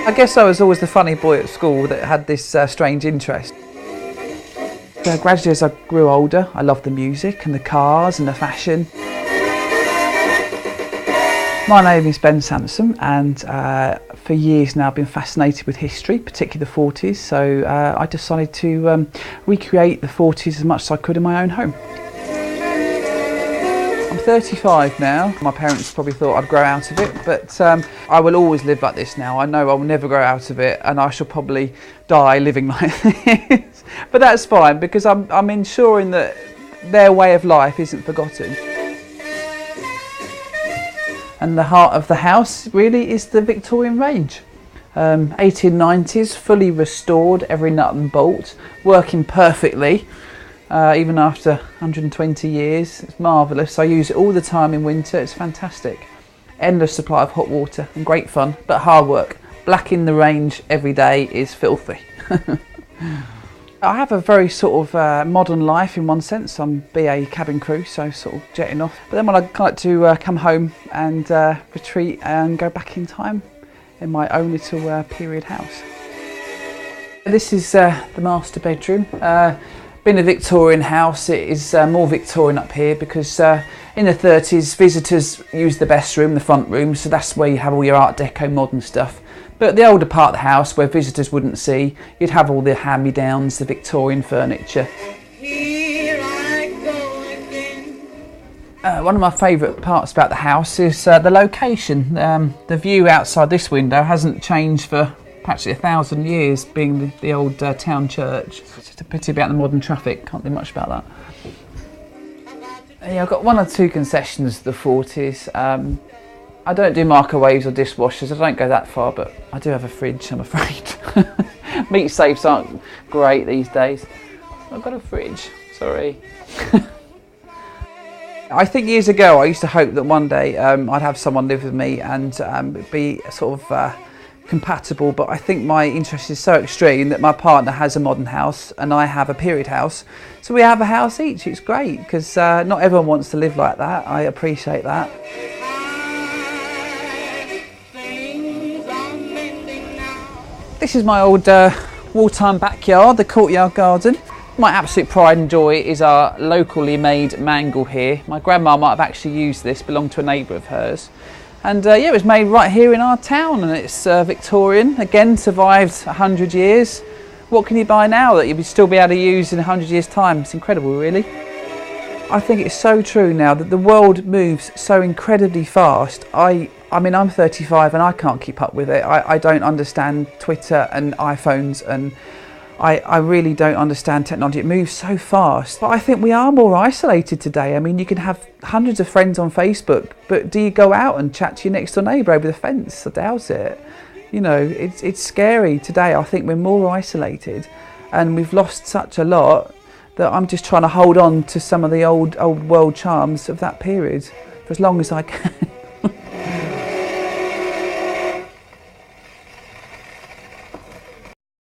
I guess I was always the funny boy at school that had this strange interest. Gradually as I grew older, I loved the music and the cars and the fashion. My name is Ben Sanderson, and for years now I've been fascinated with history, particularly the 40s, so I decided to recreate the 40s as much as I could in my own home. I'm 35 now. My parents probably thought I'd grow out of it, but I will always live like this now. I know I'll never grow out of it, and I shall probably die living like this. But that's fine, because I'm ensuring that their way of life isn't forgotten. And the heart of the house really is the Victorian range. 1890s, fully restored, every nut and bolt, working perfectly. Even after 120 years, it's marvellous. I use it all the time in winter, it's fantastic. Endless supply of hot water and great fun, but hard work. Blacking the range every day is filthy. I have a very sort of modern life in one sense. I'm BA cabin crew, so sort of jetting off. But then when I like to come home and retreat and go back in time in my own little period house. This is the master bedroom. Being a Victorian house, it is more Victorian up here because in the 30s visitors used the best room, the front room, so that's where you have all your Art Deco modern stuff. But the older part of the house where visitors wouldn't see, you'd have all the hand-me-downs, the Victorian furniture. One of my favourite parts about the house is the location. The view outside this window hasn't changed for practically 1,000 years, being the old town church. It's just a pity about the modern traffic, can't do much about that. Yeah, I've got one or two concessions of the 40s. I don't do microwaves or dishwashers, I don't go that far, but I do have a fridge, I'm afraid. Meat safes aren't great these days. I've got a fridge, sorry. I think years ago I used to hope that one day I'd have someone live with me and be sort of compatible, but I think my interest is so extreme that my partner has a modern house and I have a period house, so we have a house each. It's great because not everyone wants to live like that. I appreciate that. This is my old wartime backyard, the courtyard garden. My absolute pride and joy is our locally made mangle here. My grandma might have actually used this, belonged to a neighbour of hers. And yeah, it was made right here in our town, and it's Victorian, again survived 100 years. What can you buy now that you'll still be able to use in 100 years' time? It's incredible, really. I think it's so true now that the world moves so incredibly fast. I mean, I'm 35 and I can't keep up with it. I don't understand Twitter and iPhones, and I really don't understand technology. It moves so fast. But I think we are more isolated today. I mean, you can have hundreds of friends on Facebook, but do you go out and chat to your next door neighbour over the fence? I doubt it. You know, it's scary today. I think we're more isolated and we've lost such a lot that I'm just trying to hold on to some of the old world charms of that period for as long as I can.